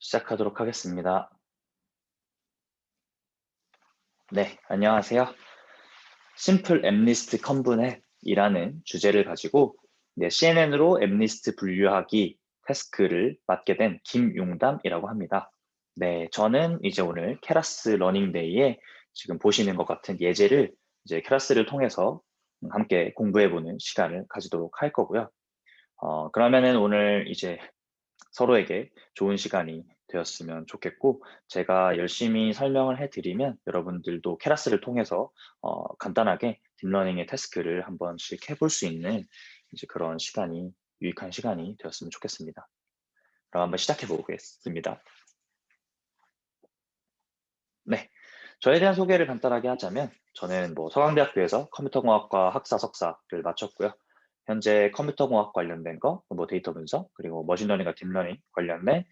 시작하도록 하겠습니다. 네, 안녕하세요. 심플 앱리스트 컨분해이라는 주제를 가지고 CNN으로 앱리스트 분류하기 태스크를 맡게 된 김용담이라고 합니다. 네, 저는 이제 오늘 케라스 러닝데이에 지금 보시는 것 같은 예제를 이제 케라스를 통해서 함께 공부해보는 시간을 가지도록 할 거고요. 그러면은 오늘 이제 서로에게 좋은 시간이 되었으면 좋겠고, 제가 열심히 설명을 해드리면 여러분들도 케라스를 통해서 간단하게 딥러닝의 태스크를 한 번씩 해볼 수 있는 이제 그런 시간이, 유익한 시간이 되었으면 좋겠습니다. 그럼 한번 시작해 보겠습니다. 네, 저에 대한 소개를 간단하게 하자면, 저는 서강대학교에서 컴퓨터공학과 학사 석사를 마쳤고요. 현재 컴퓨터공학 관련된 거, 데이터 분석, 그리고 머신러닝과 딥러닝 관련된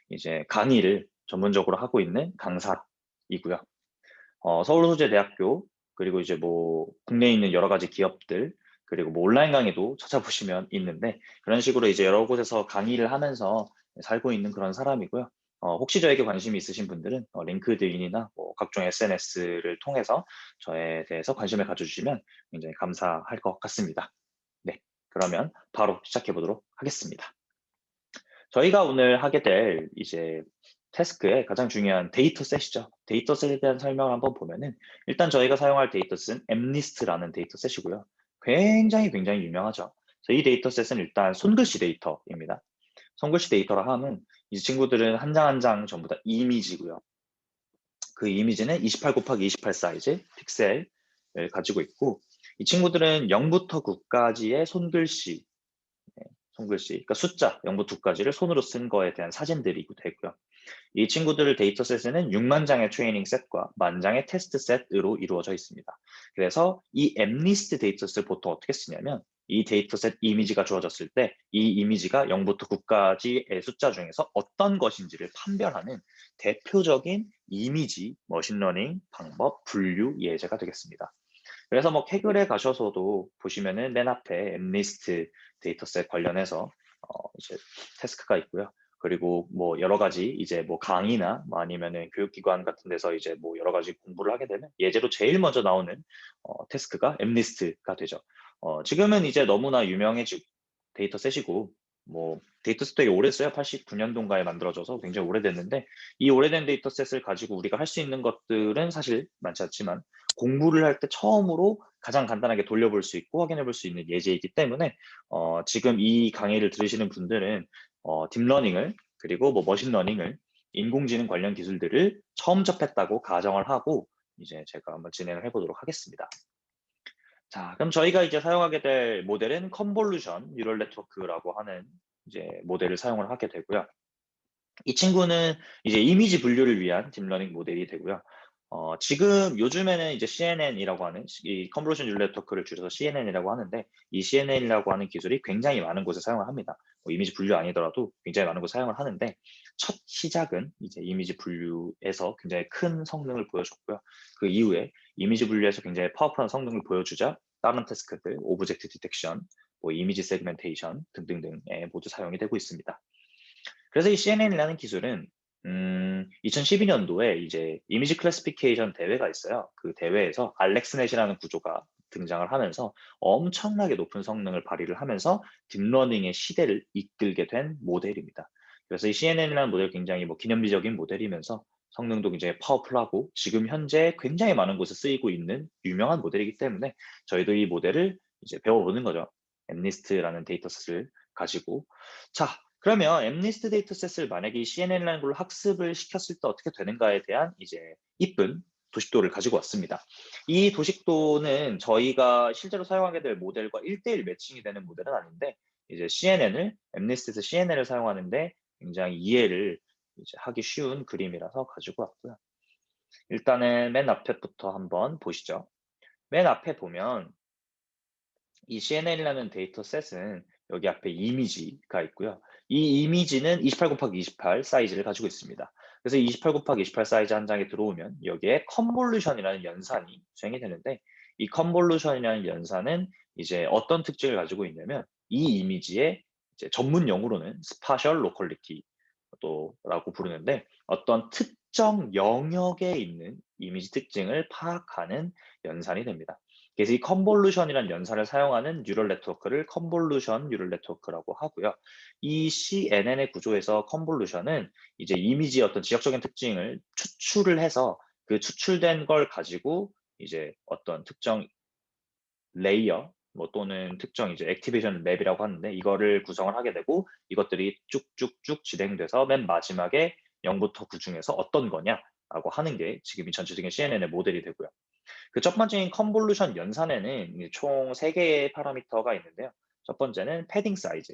이제 강의를 전문적으로 하고 있는 강사이고요. 서울소재대학교, 그리고 이제 국내에 있는 여러 가지 기업들, 그리고 온라인 강의도 찾아보시면 있는데, 그런 식으로 이제 여러 곳에서 강의를 하면서 살고 있는 그런 사람이고요. 혹시 저에게 관심이 있으신 분들은 링크드인이나 각종 SNS를 통해서 저에 대해서 관심을 가져주시면 굉장히 감사할 것 같습니다. 네, 그러면 바로 시작해 보도록 하겠습니다. 저희가 오늘 하게 될 이제 태스크의 가장 중요한 데이터셋이죠. 데이터셋에 대한 설명을 한번 보면은, 일단 저희가 사용할 데이터셋은 엠리스트라는 데이터셋이고요. 굉장히 유명하죠. 그래서 이 데이터셋은 일단 손글씨 데이터입니다. 손글씨 데이터라 하면 이 친구들은 한 장 한 장 전부 다 이미지고요. 그 이미지는 28 곱하기 28 사이즈 픽셀을 가지고 있고, 이 친구들은 0부터 9까지의 손글씨, 그러니까 숫자 0부터 9까지를 손으로 쓴 거에 대한 사진들이 되고요. 이 친구들을 데이터셋에는 6만 장의 트레이닝 셋과 1만 장의 테스트 셋으로 이루어져 있습니다. 그래서 이 엠리스트 데이터셋을 보통 어떻게 쓰냐면, 이 데이터셋 이미지가 주어졌을 때 이 이미지가 0부터 9까지의 숫자 중에서 어떤 것인지를 판별하는 대표적인 이미지 머신러닝 방법 분류 예제가 되겠습니다. 그래서 캐글에 가셔서도 보시면은 맨 앞에 엠리스트 데이터셋 관련해서 이제 태스크가 있고요. 그리고 여러 가지 이제 강의나 아니면은 교육기관 같은 데서 이제 여러 가지 공부를 하게 되면 예제로 제일 먼저 나오는 태스크가 엠리스트가 되죠. 지금은 이제 너무나 유명해지고 데이터셋이고, 데이터셋 되게 오래 써요. 89년도인가에 만들어져서 굉장히 오래됐는데, 이 오래된 데이터셋을 가지고 우리가 할 수 있는 것들은 사실 많지 않지만, 공부를 할 때 처음으로 가장 간단하게 돌려볼 수 있고 확인해 볼 수 있는 예제이기 때문에 지금 이 강의를 들으시는 분들은 딥러닝을, 그리고 머신러닝을, 인공지능 관련 기술들을 처음 접했다고 가정을 하고 이제 제가 한번 진행을 해보도록 하겠습니다. 자, 그럼 저희가 이제 사용하게 될 모델은 컨볼루션 뉴럴 네트워크라고 하는 이제 모델을 사용을 하게 되고요. 이 친구는 이제 이미지 분류를 위한 딥러닝 모델이 되고요. 지금 요즘에는 이제 CNN이라고 하는, 이 컨볼루션 뉴럴 네트워크를 줄여서 CNN이라고 하는데, 이 CNN이라고 하는 기술이 굉장히 많은 곳에 사용을 합니다. 이미지 분류 아니더라도 굉장히 많은 곳에 사용을 하는데, 첫 시작은 이제 이미지 분류에서 굉장히 큰 성능을 보여줬고요. 그 이후에 이미지 분류에서 굉장히 파워풀한 성능을 보여주자 다른 태스크들, 오브젝트 디텍션, 이미지 세그멘테이션 등등등에 모두 사용이 되고 있습니다. 그래서 이 CNN이라는 기술은 2012년도에 이제 이미지 클래시피케이션 대회가 있어요. 그 대회에서 알렉스넷이라는 구조가 등장을 하면서 엄청나게 높은 성능을 발휘를 하면서 딥러닝의 시대를 이끌게 된 모델입니다. 그래서 이 CNN이라는 모델 굉장히 기념비적인 모델이면서 성능도 굉장히 파워풀하고 지금 현재 굉장히 많은 곳에 쓰이고 있는 유명한 모델이기 때문에 저희도 이 모델을 이제 배워보는 거죠. 엠리스트라는 데이터셋을 가지고. 자, 그러면 엠리스트 데이터셋을 만약에 이 CNN이라는 걸로 학습을 시켰을 때 어떻게 되는가에 대한 이제 이쁜 도식도를 가지고 왔습니다. 이 도식도는 저희가 실제로 사용하게 될 모델과 1대1 매칭이 되는 모델은 아닌데, 이제 엠리스트에서 CNN을 사용하는데 굉장히 이해를 이제 하기 쉬운 그림이라서 가지고 왔고요. 일단은 맨 앞에부터 한번 보시죠. 맨 앞에 보면 이 CNN이라는 데이터셋은 여기 앞에 이미지가 있고요. 이 이미지는 28 곱하기 28 사이즈를 가지고 있습니다. 그래서 28 곱하기 28 사이즈 한 장에 들어오면 여기에 컨볼루션이라는 연산이 수행이 되는데, 이 컨볼루션이라는 연산은 이제 어떤 특징을 가지고 있냐면, 이 이미지의 이제 전문 용어로는 스파셜 로컬리티 속도라고 부르는데 어떤 특정 영역에 있는 이미지 특징을 파악하는 연산이 됩니다. 그래서 이 컨볼루션이라는 연산을 사용하는 뉴럴 네트워크를 컨볼루션 뉴럴 네트워크라고 하고요. 이 CNN의 구조에서 컨볼루션은 이제 이미지의 어떤 지역적인 특징을 추출을 해서 그 추출된 걸 가지고 이제 어떤 특정 레이어 뭐 또는 특정 이제 액티베이션 맵이라고 하는데 이거를 구성을 하게 되고 이것들이 쭉쭉쭉 진행돼서 맨 마지막에 0부터 9 중에서 어떤 거냐라고 하는 게 지금 이 전체적인 CNN의 모델이 되고요. 그 첫 번째인 컨볼루션 연산에는 총 3개의 파라미터가 있는데요. 첫 번째는 패딩 사이즈.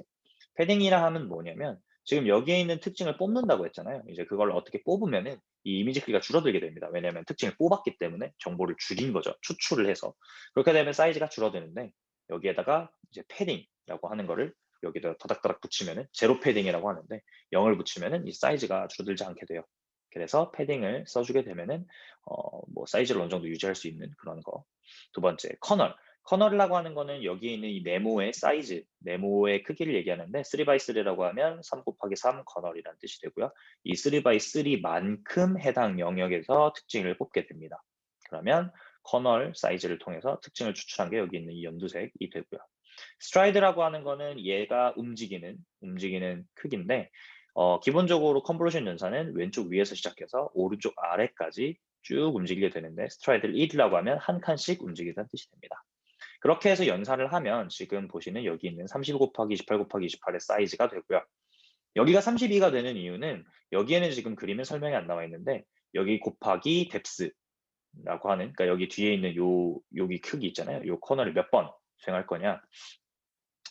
패딩이라 하면 뭐냐면 지금 여기에 있는 특징을 뽑는다고 했잖아요. 이제 그걸 어떻게 뽑으면은 이 이미지 크기가 줄어들게 됩니다. 왜냐하면 특징을 뽑았기 때문에 정보를 줄인 거죠. 추출을 해서. 그렇게 되면 사이즈가 줄어드는데 여기에다가 이제 패딩이라고 하는 거를 여기다 다닥다닥 붙이면은 제로 패딩이라고 하는데 0을 붙이면은 이 사이즈가 줄어들지 않게 돼요. 그래서 패딩을 써주게 되면은 뭐 사이즈를 어느 정도 유지할 수 있는 그런 거. 두 번째, 커널. 커널이라고 하는 거는 여기에 있는 이 네모의 사이즈, 네모의 크기를 얘기하는데 3x3라고 하면 3 곱하기 3 커널이라는 뜻이 되고요. 이 3x3만큼 해당 영역에서 특징을 뽑게 됩니다. 그러면 커널 사이즈를 통해서 특징을 추출한 게 여기 있는 이 연두색이 되고요. 스트라이드라고 하는 거는 얘가 움직이는 크기인데 기본적으로 컨볼루션 연산은 왼쪽 위에서 시작해서 오른쪽 아래까지 쭉 움직이게 되는데 스트라이드를 1이라고 하면 한 칸씩 움직이는 뜻이 됩니다. 그렇게 해서 연산을 하면 지금 보시는 여기 있는 32 곱하기 28 곱하기 28의 사이즈가 되고요. 여기가 32가 되는 이유는 여기에는 지금 그림에 설명이 안 나와 있는데 여기 곱하기 뎁스라고 하는 그러니까 여기 뒤에 있는 여기 크기 있잖아요. 요 코너를 몇 번 수행할 거냐.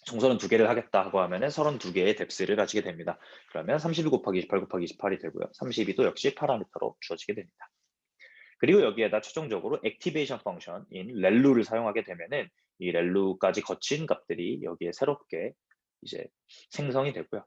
총 32개를 하겠다고 하면은 32개의 뎁스를 가지게 됩니다. 그러면 32 곱하기 28 곱하기 28이 되고요. 32도 역시 파라미터로 주어지게 됩니다. 그리고 여기에다 최종적으로 액티베이션 펑션인 렐루를 사용하게 되면은 이 렐루까지 거친 값들이 여기에 새롭게 이제 생성이 되고요.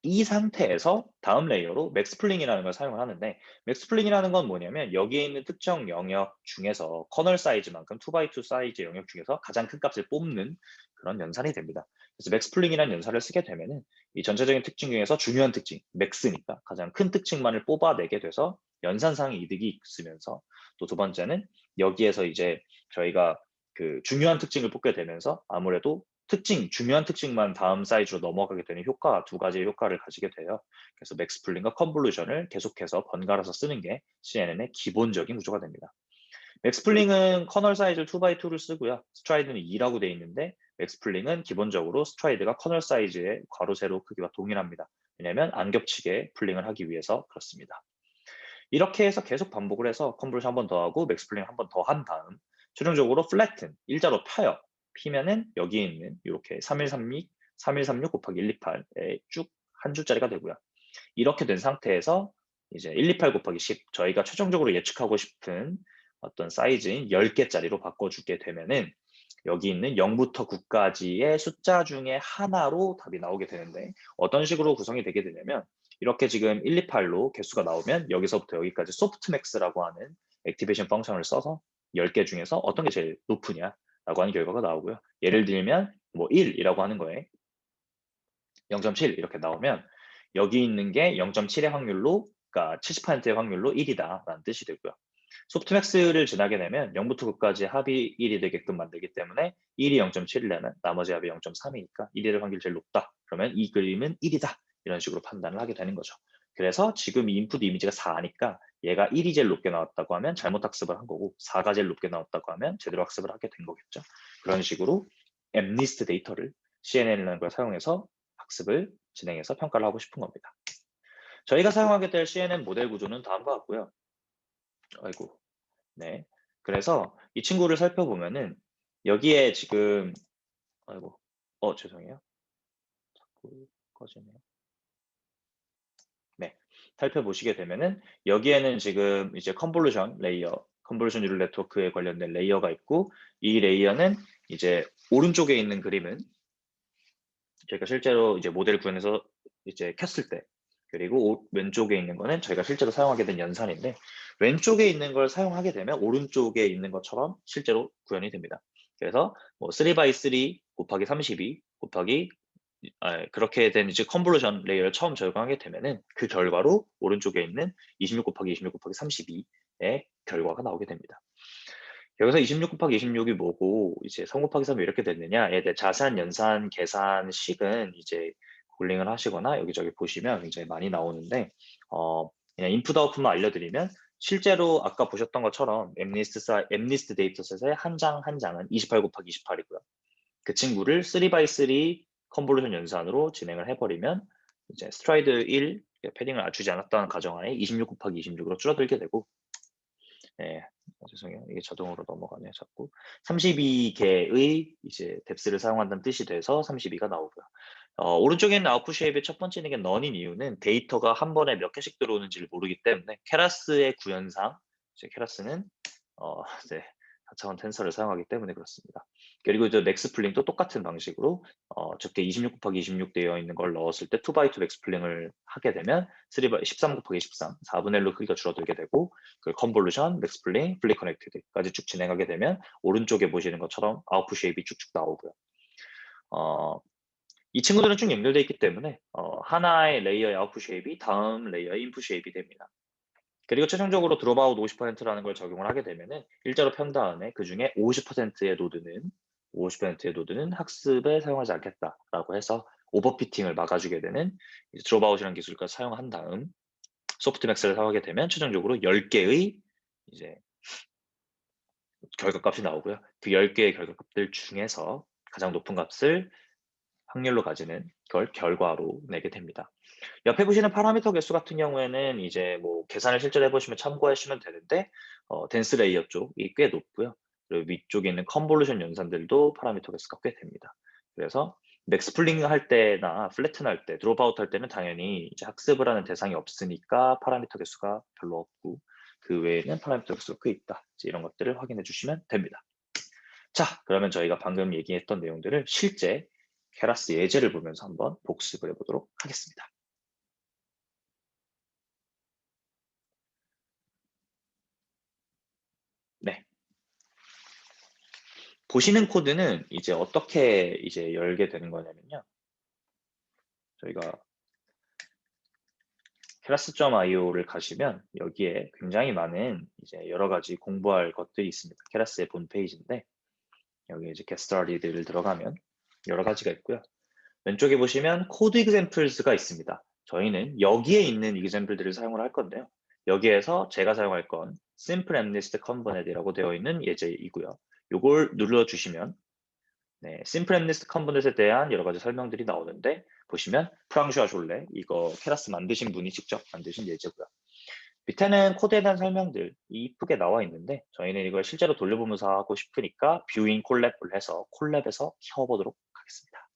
이 상태에서 다음 레이어로 맥스플링이라는 걸 사용을 하는데 맥스플링이라는 건 뭐냐면 여기에 있는 특정 영역 중에서 커널 사이즈만큼 2x2 사이즈 영역 중에서 가장 큰 값을 뽑는 그런 연산이 됩니다. 그래서 맥스플링이라는 연산을 쓰게 되면은 이 전체적인 특징 중에서 중요한 특징, 맥스니까 가장 큰 특징만을 뽑아내게 돼서 연산상 이득이 있으면서 또 두 번째는 여기에서 이제 저희가 그 중요한 특징을 뽑게 되면서 아무래도 중요한 특징만 다음 사이즈로 넘어가게 되는 두 가지의 효과를 가지게 돼요. 그래서 맥스플링과 컨볼루션을 계속해서 번갈아서 쓰는 게 CNN의 기본적인 구조가 됩니다. 맥스플링은 커널 사이즈를 2x2를 쓰고요. 스트라이드는 2라고 되어 있는데 맥스플링은 기본적으로 스트라이드가 커널 사이즈의 괄호 세로 크기와 동일합니다. 왜냐하면 안 겹치게 플링을 하기 위해서 그렇습니다. 이렇게 해서 계속 반복을 해서 컨볼루션 한 번 더 하고 맥스플링 한 번 더 한 다음 최종적으로 플래튼, 일자로 펴요. 피면은 여기에 있는 이렇게 3136 곱하기 128에 쭉 한 줄짜리가 되고요. 이렇게 된 상태에서 이제 128 곱하기 10 저희가 최종적으로 예측하고 싶은 어떤 사이즈인 10개짜리로 바꿔주게 되면은 여기 있는 0부터 9까지의 숫자 중에 하나로 답이 나오게 되는데 어떤 식으로 구성이 되게 되냐면 이렇게 지금 128로 개수가 나오면 여기서부터 여기까지 소프트맥스라고 하는 액티베이션 펑션을 써서 10개 중에서 어떤 게 제일 높으냐라고 하는 결과가 나오고요. 예를 들면 뭐 1이라고 하는 거에 0.7 이렇게 나오면 여기 있는 게 0.7의 확률로 그러니까 70%의 확률로 1이다라는 뜻이 되고요. 소프트맥스를 지나게 되면 0부터 9까지 합이 1이 되게끔 만들기 때문에 1이 0.7이라면 나머지 합이 0.3이니까 1이 될 확률이 제일 높다. 그러면 이 그림은 1이다. 이런 식으로 판단을 하게 되는 거죠. 그래서 지금 이 인풋 이미지가 4니까 얘가 1이 제일 높게 나왔다고 하면 잘못 학습을 한 거고 4가 제일 높게 나왔다고 하면 제대로 학습을 하게 된 거겠죠. 그런 식으로 엠리스트 데이터를 CNN이라는 걸 사용해서 학습을 진행해서 평가를 하고 싶은 겁니다. 저희가 사용하게 될 CNN 모델 구조는 다음과 같고요. 아이고, 네. 그래서 이 친구를 살펴보면은 여기에 지금 아이고, 죄송해요. 자꾸 꺼지네요. 네. 살펴보시게 되면은 여기에는 지금 이제 컨볼루션 뉴럴 네트워크에 관련된 레이어가 있고 이 레이어는 이제 오른쪽에 있는 그림은 저희가 실제로 이제 모델 구현해서 이제 켰을 때 그리고 왼쪽에 있는 거는 저희가 실제로 사용하게 된 연산인데 왼쪽에 있는 걸 사용하게 되면 오른쪽에 있는 것처럼 실제로 구현이 됩니다. 그래서 뭐 3x3 곱하기 32 곱하기 그렇게 된 이제 컨볼루션 레이어를 처음 적용하게 되면은 그 결과로 오른쪽에 있는 26 곱하기 26 곱하기 32의 결과가 나오게 됩니다. 여기서 26 곱하기 26이 뭐고 이제 3 곱하기 3이 이렇게 됐느냐에 대해 자세한 연산 계산식은 이제 구글링을 하시거나 여기저기 보시면 굉장히 많이 나오는데 그냥 인풋 아웃풋만 알려드리면 실제로 아까 보셨던 것처럼 엠니스트 데이터셋의 한 장 한 장은 28 곱하기 28이고요. 그 친구를 3x3 컨볼루션 연산으로 진행을 해버리면 이제 스트라이드 1 패딩을 주지 않았다는 가정하에 26 곱하기 26으로 줄어들게 되고, 죄송해요. 이게 자동으로 넘어가네요. 자꾸 32개의 이제 뎁스를 사용한다는 뜻이 돼서 32가 나오고요. 오른쪽에 있는 아웃풋 쉐입의 첫 번째 는 넌인 이유는 데이터가 한 번에 몇 개씩 들어오는지를 모르기 때문에 케라스의 구현상, 이제 케라스는 이제 4차원 텐서를 사용하기 때문에 그렇습니다. 그리고 이제 맥스플링도 똑같은 방식으로 적게 26 곱하기 26 되어 있는 걸 넣었을 때 2x2 맥스플링을 하게 되면 13 곱하기 13, 4분의 1로 크기가 줄어들게 되고 그 컨볼루션, 맥스플링, 플리 커넥티드까지 쭉 진행하게 되면 오른쪽에 보시는 것처럼 아웃풋 쉐입이 쭉쭉 나오고요. 이 친구들은 쭉 연결되어 있기 때문에 하나의 레이어의 아웃풋 쉐입이 다음 레이어의 인풋 쉐입이 됩니다. 그리고 최종적으로 드롭아웃 50%라는 걸 적용을 하게 되면은 일자로 편 다음에 그 중에 50%의 노드는 학습에 사용하지 않겠다라고 해서 오버피팅을 막아주게 되는 드롭아웃이라는 기술까지 사용한 다음 소프트맥스를 사용하게 되면 최종적으로 10개의 이제 결과값이 나오고요. 그 10개의 결과값들 중에서 가장 높은 값을 확률로 가지는 걸 결과로 내게 됩니다. 옆에 보시는 파라미터 개수 같은 경우에는 이제 뭐 계산을 실제로 해보시면 참고하시면 되는데 덴스 레이어 쪽이 꽤 높고요. 그리고 위쪽에 있는 컨볼루션 연산들도 파라미터 개수가 꽤 됩니다. 그래서 맥스플링 할 때나 플래튼 할 때, 드롭아웃 할 때는 당연히 이제 학습을 하는 대상이 없으니까 파라미터 개수가 별로 없고 그 외에는 파라미터 개수가 꽤 있다. 이런 것들을 확인해 주시면 됩니다. 자, 그러면 저희가 방금 얘기했던 내용들을 실제 케라스 예제를 보면서 한번 복습을 해보도록 하겠습니다. 네. 보시는 코드는 이제 어떻게 이제 열게 되는 거냐면요. 저희가 keras.io를 가시면 여기에 굉장히 많은 이제 여러 가지 공부할 것들이 있습니다. 케라스의 본 페이지인데 여기 이제 get started를 들어가면 여러 가지가 있고요. 왼쪽에 보시면 코드 examples가 있습니다. 저희는 여기에 있는 example들을 사용을 할 건데요. 여기에서 제가 사용할 건 simple amnist component이라고 되어 있는 예제이고요. 이걸 눌러주시면 심플 엠니스트 컴포넌트에 대한 여러 가지 설명들이 나오는데 보시면 프랑슈아 졸레 이거 케라스 만드신 분이 직접 만드신 예제고요. 밑에는 코드에 대한 설명들이 이쁘게 나와 있는데 저희는 이걸 실제로 돌려보면서 하고 싶으니까 뷰잉 콜랩을 해서 콜랩에서 켜보도록 하겠습니다.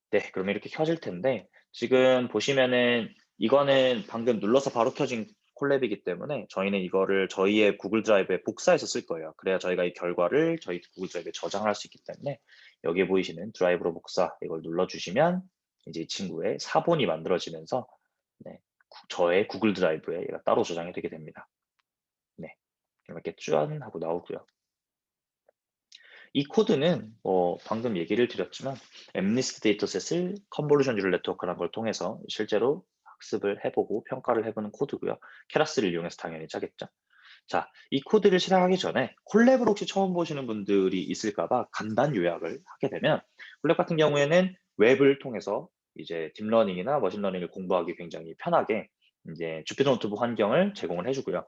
네, 그러면 이렇게 켜질 텐데 지금 보시면은 이거는 방금 눌러서 바로 켜진 콜랩이기 때문에 저희는 이거를 저희의 구글 드라이브에 복사해서 쓸 거예요. 그래야 저희가 이 결과를 저희 구글 드라이브에 저장할 수 있기 때문에 여기에 보이시는 드라이브로 복사 이걸 눌러주시면 이제 이 친구의 사본이 만들어지면서 저의 구글 드라이브에 얘가 따로 저장이 되게 됩니다. 네, 이렇게 짠 하고 나오고요. 이 코드는 방금 얘기를 드렸지만 엠니스트 데이터셋을 컨볼루션 뉴럴 네트워크라는 걸 통해서 실제로 학습을 해보고 평가를 해보는 코드고요. 케라스를 이용해서 당연히 짜겠죠. 자, 이 코드를 실행하기 전에 콜랩을 혹시 처음 보시는 분들이 있을까봐 간단 요약을 하게 되면 콜랩 같은 경우에는 웹을 통해서 이제 딥러닝이나 머신러닝을 공부하기 굉장히 편하게 이제 주피터 노트북 환경을 제공을 해주고요.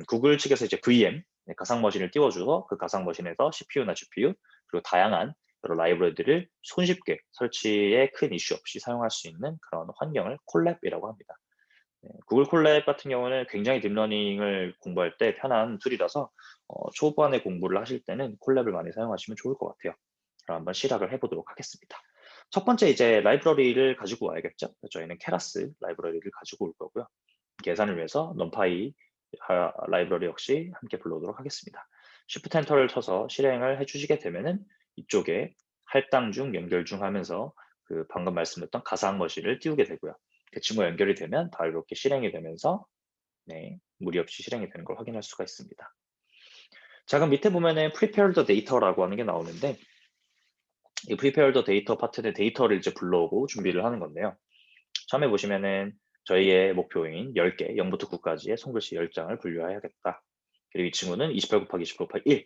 구글 측에서 이제 VM 가상 머신을 띄워줘서 그 가상 머신에서 CPU나 GPU 그리고 다양한 여러 라이브러리들을 손쉽게 설치에 큰 이슈 없이 사용할 수 있는 그런 환경을 콜랩이라고 합니다. 구글 콜랩 같은 경우는 굉장히 딥러닝을 공부할 때 편한 툴이라서 초반에 공부를 하실 때는 콜랩을 많이 사용하시면 좋을 것 같아요. 그럼 한번 시작을 해보도록 하겠습니다. 첫 번째 이제 라이브러리를 가지고 와야겠죠. 저희는 케라스 라이브러리를 가지고 올 거고요. 계산을 위해서 numpy 라이브러리 역시 함께 불러오도록 하겠습니다. Shift 엔터를 쳐서 실행을 해주시게 되면은 이쪽에 할당 중 연결 중 하면서 그 방금 말씀드렸던 가상 머신을 띄우게 되고요. 그 친구가 연결이 되면 바로 이렇게 실행이 되면서 무리 없이 실행이 되는 걸 확인할 수가 있습니다. 자, 그럼 밑에 보면은 prepare the data라고 하는 게 나오는데 이 prepare the data 파트는 데이터를 이제 불러오고 준비를 하는 건데요. 처음에 보시면은 저희의 목표인 10개, 0부터 9까지의 손글씨 10장을 분류해야겠다. 그리고 이 친구는 28 곱하기 10 곱하기 1,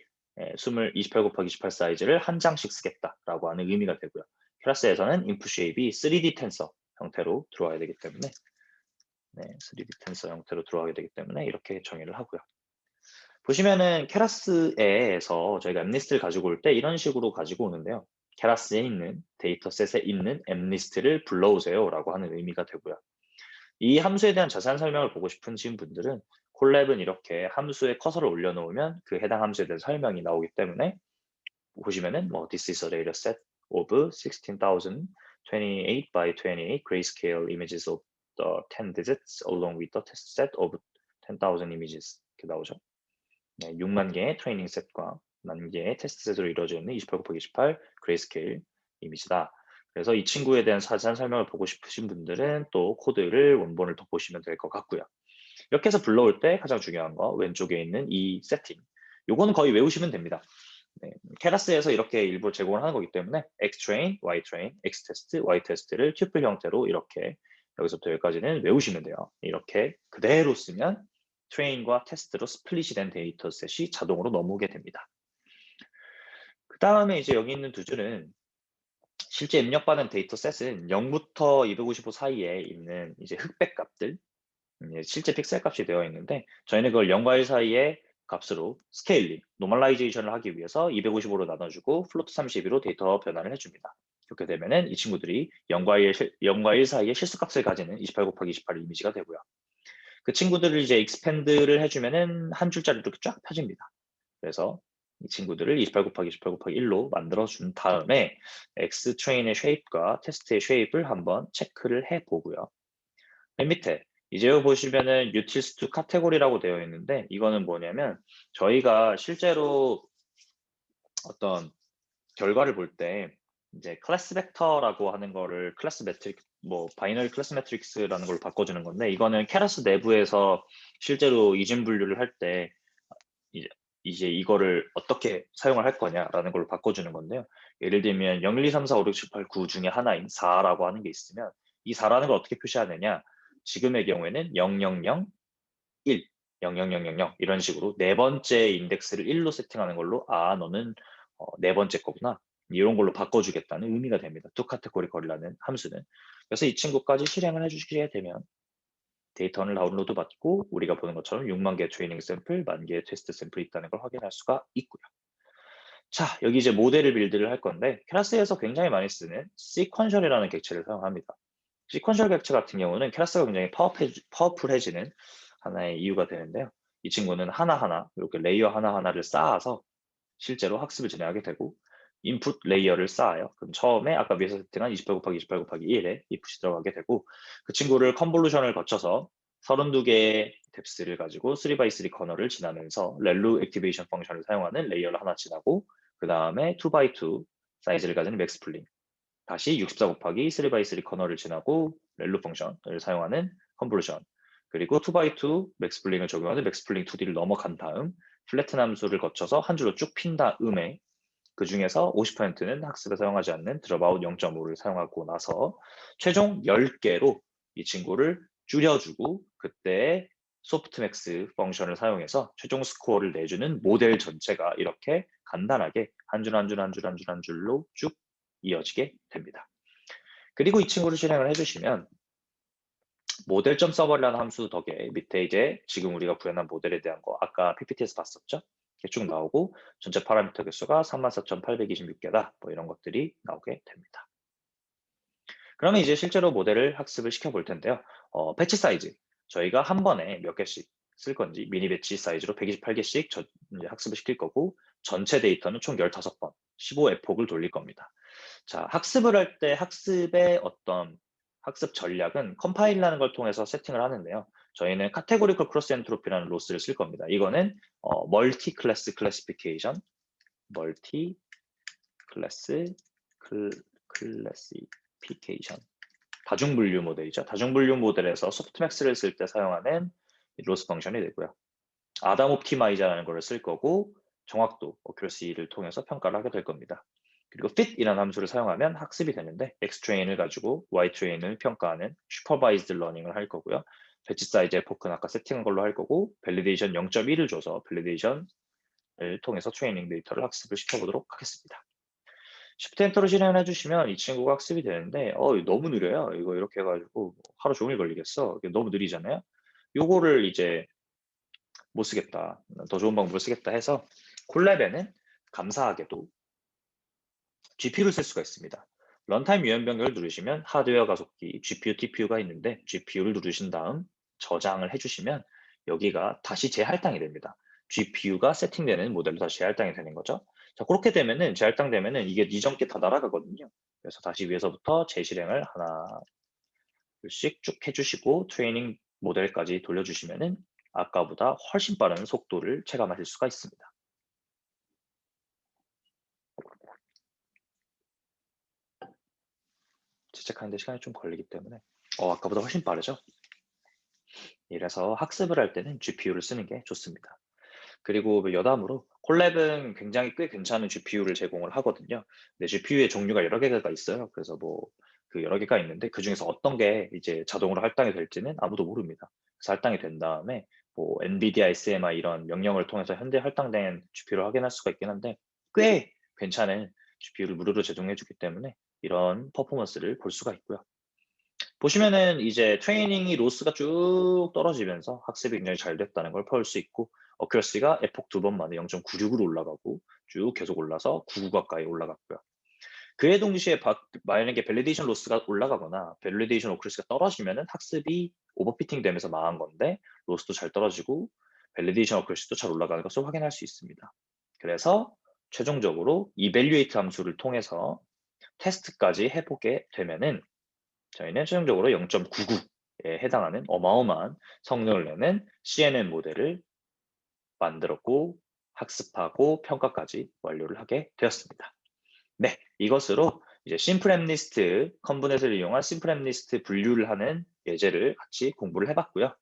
28 곱하기 28 사이즈를 한 장씩 쓰겠다라고 하는 의미가 되고요. 클래스에서는 input shape이 3D 텐서 형태로 들어와야 되기 때문에 3D 텐서 형태로 들어가게 되기 때문에 이렇게 정의를 하고요. 보시면은 케라스에서 저희가 엠리스트를 가지고 올 때 이런 식으로 가지고 오는데요. 케라스에 있는 데이터셋에 있는 엠리스트를 불러오세요라고 하는 의미가 되고요. 이 함수에 대한 자세한 설명을 보고 싶으신 분들은 콜랩은 이렇게 함수에 커서를 올려놓으면 그 해당 함수에 대한 설명이 나오기 때문에 보시면은 뭐 this is a data set of 16,028 by 28 grayscale images of the 10 digits along with the test set of 10,000 images 이렇게 나오죠. 6만 개의 트레이닝 셋과 1만 개의 테스트 셋으로 이루어져 있는 28 곱하기 28 그레이스케일 이미지다. 그래서 이 친구에 대한 자세한 설명을 보고 싶으신 분들은 또 코드를 원본을 더 보시면 될 것 같고요. 이렇게 해서 불러올 때 가장 중요한 거 왼쪽에 있는 이 세팅. 요거는 거의 외우시면 됩니다. 케라스에서 이렇게 일부 제공을 하는 거기 때문에 xtrain, ytrain, xtest, ytest를 튜플 형태로 이렇게 여기서부터 여기까지는 외우시면 돼요. 이렇게 그대로 쓰면 트레인과 테스트로 스플릿이 된 데이터셋이 자동으로 넘어오게 됩니다. 그 다음에 이제 여기 있는 두 줄은 실제 입력받은 데이터셋은 0부터 255 사이에 있는 이제 흑백 값들, 실제 픽셀 값이 되어 있는데 저희는 그걸 0과 1 사이의 값으로 스케일링, 노멀라이제이션을 하기 위해서 255로 나눠주고 플로트 32로 데이터 변환을 해줍니다. 그렇게 되면은 이 친구들이 0과 1 사이의 실수값을 가지는 28 곱하기 28 이미지가 되고요. 그 친구들을 이제 익스펜드를 해주면은 한 줄짜리 이렇게 쫙 펴집니다. 그래서 이 친구들을 28 곱하기 28 곱하기 1로 만들어준 다음에 X 트레인의 쉐입과 테스트의 쉐입을 한번 체크를 해보고요. 맨 밑에 이제 여기 보시면은 utils to 카테고리라고 되어 있는데 이거는 뭐냐면 저희가 실제로 어떤 결과를 볼 때 이제 클래스 벡터라고 하는 거를 클래스 매트릭 뭐 바이너리 클래스 매트릭스라는 걸로 바꿔주는 건데 이거는 케라스 내부에서 실제로 이진 분류를 할 때 이제 이거를 어떻게 사용을 할 거냐라는 걸로 바꿔주는 건데요. 예를 들면 0, 1, 2, 3, 4, 5, 6, 7, 8, 9 중에 하나인 4라고 하는 게 있으면 이 4라는 걸 어떻게 표시하느냐 지금의 경우에는 0, 0, 0, 1, 0, 0, 0, 0, 0 이런 식으로 네 번째 인덱스를 1로 세팅하는 걸로 너는 네 번째 거구나 이런 걸로 바꿔주겠다는 의미가 됩니다. to categori라는 함수는. 그래서 이 친구까지 실행을 해주시게 되면 데이터를 다운로드 받고 우리가 보는 것처럼 6만 개의 트레이닝 샘플, 1만 개의 테스트 샘플이 있다는 걸 확인할 수가 있고요. 자, 여기 이제 모델을 빌드를 할 건데 클래스에서 굉장히 많이 쓰는 시퀀셜이라는 객체를 사용합니다. 시퀀셜 객체 같은 경우는 클래스가 굉장히 파워풀해지는 하나의 이유가 되는데요. 이 친구는 하나하나 이렇게 레이어 하나하나를 쌓아서 실제로 학습을 진행하게 되고 인풋 레이어를 쌓아요. 그럼 처음에 아까 위에서 세팅한 28 곱하기 28 곱하기 1에 인풋이 들어가게 되고 그 친구를 컨볼루션을 거쳐서 32개의 뎁스를 가지고 3x3 커널을 지나면서 렐루 액티베이션 펑션을 사용하는 레이어를 하나 지나고 그 다음에 2x2 사이즈를 가지는 맥스플링 다시 64 곱하기 3x3 커널을 지나고 렐루 펑션을 사용하는 컨볼루션 그리고 2x2 맥스플링을 적용하는 맥스플링 2D를 넘어간 다음 플래튼 함수를 거쳐서 한 줄로 쭉 핀 다음에 그 중에서 50%는 학습에 사용하지 않는 드롭아웃 0.5를 사용하고 나서 최종 10개로 이 친구를 줄여주고 그때 소프트맥스 펑션을 사용해서 최종 스코어를 내주는 모델 전체가 이렇게 간단하게 한 줄 한 줄 한 줄 한 줄 한 줄로 쭉 이어지게 됩니다. 그리고 이 친구를 실행을 해주시면 모델.서버라는 함수 덕에 밑에 이제 지금 우리가 구현한 모델에 대한 거 아까 PPT에서 봤었죠? 이렇게 쭉 나오고 전체 파라미터 개수가 34,826개다. 뭐 이런 것들이 나오게 됩니다. 그러면 이제 실제로 모델을 학습을 시켜볼 텐데요. 배치 사이즈 저희가 한 번에 몇 개씩 쓸 건지 미니 배치 사이즈로 128개씩 이제 학습을 시킬 거고 전체 데이터는 총 15번 15에폭을 돌릴 겁니다. 자, 학습을 할 때 학습의 어떤 학습 전략은 컴파일이라는 걸 통해서 세팅을 하는데요. 저희는 카테고리컬 크로스 엔트로피라는 로스를 쓸 겁니다. 이거는 멀티 클래스 클래시피케이션, 멀티 클래스 클래시피케이션 다중분류 모델이죠. 다중분류 모델에서 소프트맥스를 쓸 때 사용하는 로스 펑션이 되고요. 아담 옵티마이저라는 걸 쓸 거고 정확도, 어큐러시를 통해서 평가를 하게 될 겁니다. 그리고 fit이라는 함수를 사용하면 학습이 되는데 xtrain을 가지고 ytrain을 평가하는 supervised learning을 할 거고요. 배치 사이즈 epoch는 아까 세팅한 걸로 할 거고 validation 0.1을 줘서 validation을 통해서 트레이닝 데이터를 학습을 시켜보도록 하겠습니다. Shift 엔터로 실행을 해주시면 이 친구가 학습이 되는데 너무 느려요. 이거 이렇게 해가지고 하루 종일 걸리겠어. 이게 너무 느리잖아요. 요거를 이제 못 쓰겠다. 더 좋은 방법을 쓰겠다 해서 콜랩에는 감사하게도 GPU를 쓸 수가 있습니다. 런타임 유연 변경을 누르시면 하드웨어 가속기 GPU, TPU가 있는데 GPU를 누르신 다음 저장을 해주시면 여기가 다시 재할당이 됩니다. GPU가 세팅되는 모델로 다시 재할당이 되는 거죠. 자, 그렇게 되면은 재할당되면은 이게 이전 게 다 날아가거든요. 그래서 다시 위에서부터 재실행을 하나, 둘씩 쭉 해주시고 트레이닝 모델까지 돌려주시면은 아까보다 훨씬 빠른 속도를 체감하실 수가 있습니다. 채색하는데 시간이 좀 걸리기 때문에 아까보다 훨씬 빠르죠? 이래서 학습을 할 때는 GPU를 쓰는 게 좋습니다. 그리고 여담으로 콜랩은 굉장히 꽤 괜찮은 GPU를 제공을 하거든요. 근데 GPU의 종류가 여러 개가 있어요. 그래서 그 여러 개가 있는데 그 중에서 어떤 게 이제 자동으로 할당이 될지는 아무도 모릅니다. 그래서 할당이 된 다음에 NVIDIA SMI 이런 명령을 통해서 현재 할당된 GPU를 확인할 수가 있긴 한데 꽤 괜찮은 GPU를 무료로 제공해 주기 때문에 이런 퍼포먼스를 볼 수가 있고요. 보시면은 이제 트레이닝이 로스가 쭉 떨어지면서 학습이 굉장히 잘 됐다는 걸 볼 수 있고 어큐러시가 에폭 2번 만에 0.96으로 올라가고 쭉 계속 올라서 99 가까이 올라갔고요. 그에 동시에 만약에 밸리데이션 로스가 올라가거나 밸리데이션 어큐러시가 떨어지면은 학습이 오버피팅 되면서 망한 건데 로스도 잘 떨어지고 밸리데이션 어큐러시도 잘 올라가는 것을 확인할 수 있습니다. 그래서 최종적으로 evaluate 함수를 통해서 테스트까지 해보게 되면은 저희는 최종적으로 0.99에 해당하는 어마어마한 성능을 내는 CNN 모델을 만들었고 학습하고 평가까지 완료를 하게 되었습니다. 네, 이것으로 이제 심플엠리스트 컨브넷을 이용한 심플엠리스트 분류를 하는 예제를 같이 공부를 해봤고요.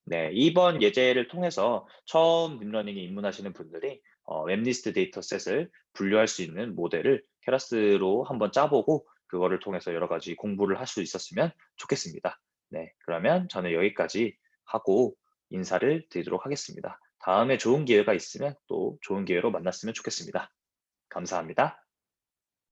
네, 이번 예제를 통해서 처음 딥러닝에 입문하시는 분들이 웹리스트 데이터셋을 분류할 수 있는 모델을 케라스로 한번 짜보고 그거를 통해서 여러 가지 공부를 할 수 있었으면 좋겠습니다. 네, 그러면 저는 여기까지 하고 인사를 드리도록 하겠습니다. 다음에 좋은 기회가 있으면 또 좋은 기회로 만났으면 좋겠습니다. 감사합니다.